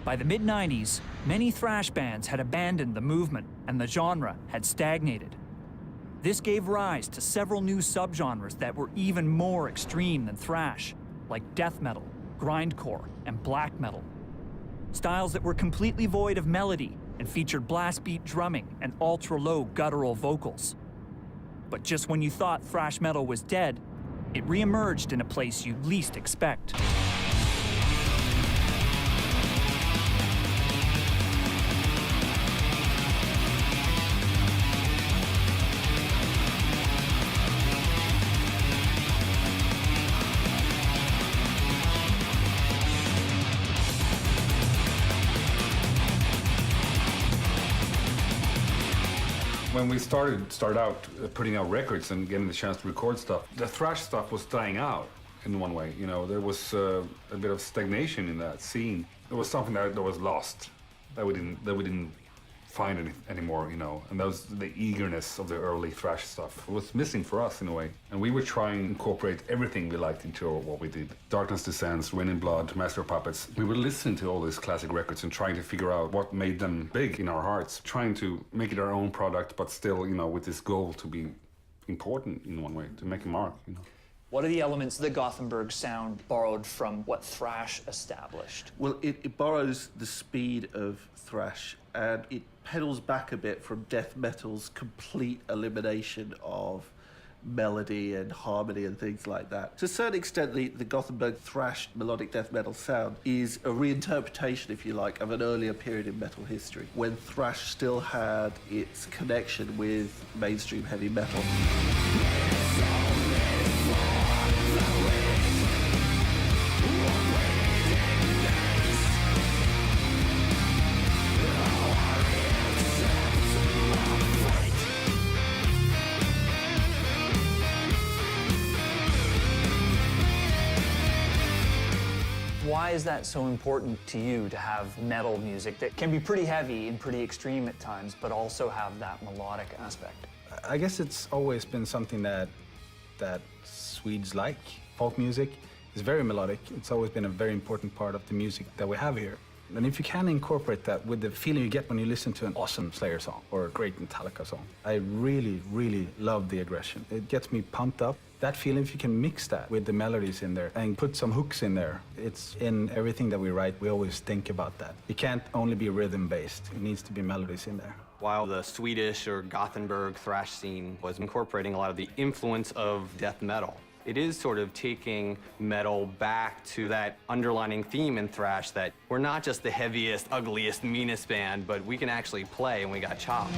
By the mid-90s, many thrash bands had abandoned the movement and the genre had stagnated. This gave rise to several new subgenres that were even more extreme than thrash, like death metal, grindcore, and black metal. Styles that were completely void of melody and featured blast beat drumming and ultra-low guttural vocals. But just when you thought thrash metal was dead, it re-emerged in a place you'd least expect. When we started out putting out records and getting the chance to record stuff, the thrash stuff was dying out in one way. You know, there was a bit of stagnation in that scene. It was something that was lost, that we didn't find anymore. You know, and that was the eagerness of the early thrash stuff. It was missing for us in a way, and we were trying to incorporate everything we liked into what we did. Darkness Descends, Rain in Blood, Master of Puppets. We were listening to all these classic records and trying to figure out what made them big in our hearts, trying to make it our own product, but still, you know, with this goal to be important in one way, to make a mark, you know. What are the elements of the Gothenburg sound borrowed from what thrash established? Well, it borrows the speed of thrash, and it pedals back a bit from death metal's complete elimination of melody and harmony and things like that. To a certain extent, the Gothenburg thrash melodic death metal sound is a reinterpretation, if you like, of an earlier period in metal history, when thrash still had its connection with mainstream heavy metal. Why is that so important to you to have metal music that can be pretty heavy and pretty extreme at times, but also have that melodic aspect? I guess it's always been something that Swedes like. Folk music is very melodic. It's always been a very important part of the music that we have here. And if you can incorporate that with the feeling you get when you listen to an awesome Slayer song or a great Metallica song, I really, really love the aggression. It gets me pumped up. That feeling, if you can mix that with the melodies in there and put some hooks in there, it's in everything that we write, we always think about that. It can't only be rhythm-based. It needs to be melodies in there. While the Swedish or Gothenburg thrash scene was incorporating a lot of the influence of death metal, it is sort of taking metal back to that underlining theme in thrash that we're not just the heaviest, ugliest, meanest band, but we can actually play and we got chops.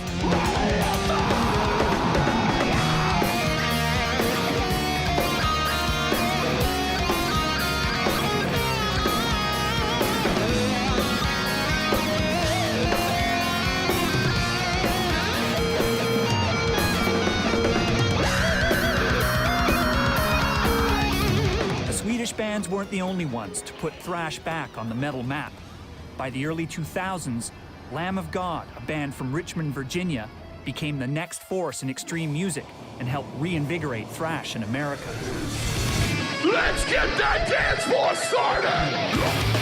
Bands weren't the only ones to put thrash back on the metal map. By the early 2000s, Lamb of God, a band from Richmond, Virginia, became the next force in extreme music and helped reinvigorate thrash in America. Let's get that dance floor started!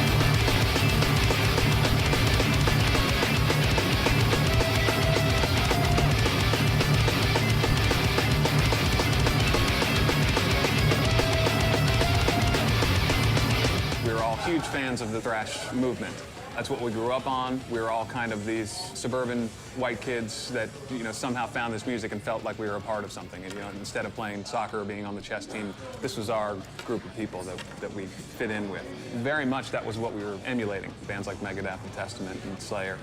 Huge fans of the thrash movement. That's what we grew up on. We were all kind of these suburban white kids that, you know, somehow found this music and felt like we were a part of something. And, you know, instead of playing soccer or being on the chess team, this was our group of people that we fit in with. Very much that was what we were emulating. Bands like Megadeth and Testament and Slayer.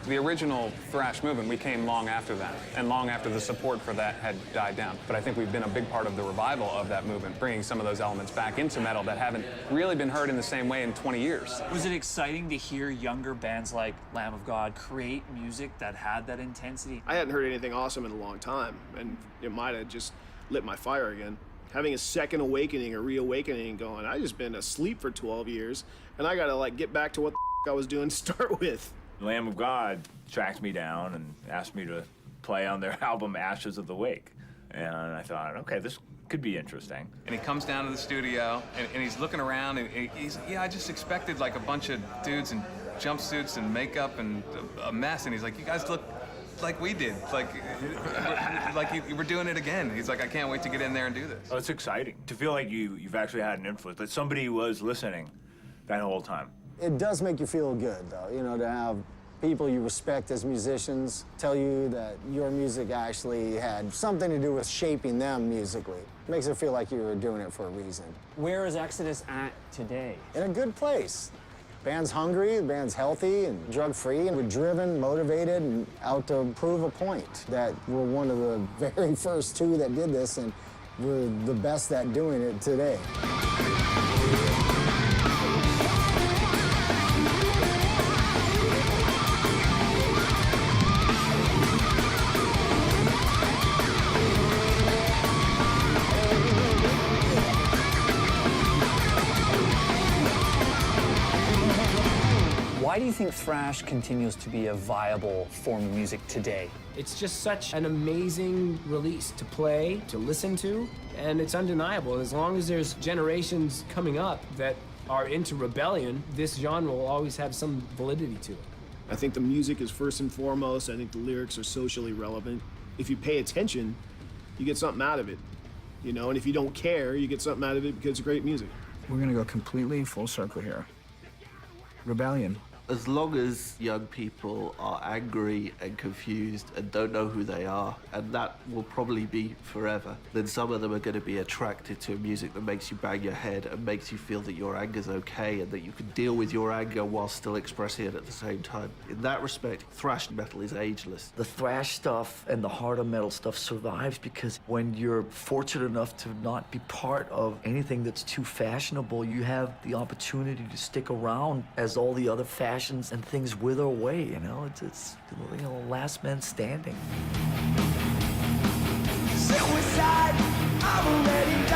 The original thrash movement, we came long after that, and long after the support for that had died down. But I think we've been a big part of the revival of that movement, bringing some of those elements back into metal that haven't really been heard in the same way in 20 years. Was it exciting to hear younger bands like Lamb of God create music that had that intensity? I hadn't heard anything awesome in a long time, and it might have just lit my fire again. Having a second awakening or reawakening going, I just been asleep for 12 years, and I gotta like get back to what the I was doing to start with. Lamb of God tracked me down and asked me to play on their album Ashes of the Wake. And I thought, okay, this Could be interesting. And he comes down to the studio, and he's looking around, and he's, yeah, I just expected like a bunch of dudes in jumpsuits and makeup and a mess, and he's like, you guys look like we did, like we're doing it again. He's like, I can't wait to get in there and do this. Oh, it's exciting to feel like you've actually had an influence, that somebody was listening that whole time. It does make you feel good, though, you know, to have people you respect as musicians tell you that your music actually had something to do with shaping them musically. It makes it feel like you were doing it for a reason. Where is Exodus at today? In a good place. Band's hungry, the band's healthy and drug-free, and we're driven, motivated, and out to prove a point that we're one of the very first two that did this, and we're the best at doing it today. Why do you think thrash continues to be a viable form of music today? It's just such an amazing release to play, to listen to, and it's undeniable. As long as there's generations coming up that are into rebellion, this genre will always have some validity to it. I think the music is first and foremost. I think the lyrics are socially relevant. If you pay attention, you get something out of it, you know, and if you don't care, you get something out of it because it's great music. We're gonna go completely full circle here. Rebellion. As long as young people are angry and confused and don't know who they are, and that will probably be forever, then some of them are going to be attracted to music that makes you bang your head and makes you feel that your anger's okay and that you can deal with your anger while still expressing it at the same time. In that respect, thrash metal is ageless. The thrash stuff and the harder metal stuff survives because when you're fortunate enough to not be part of anything that's too fashionable, you have the opportunity to stick around as all the other fashions and things wither away, you know? It's you know, last man standing. Suicide, I'm already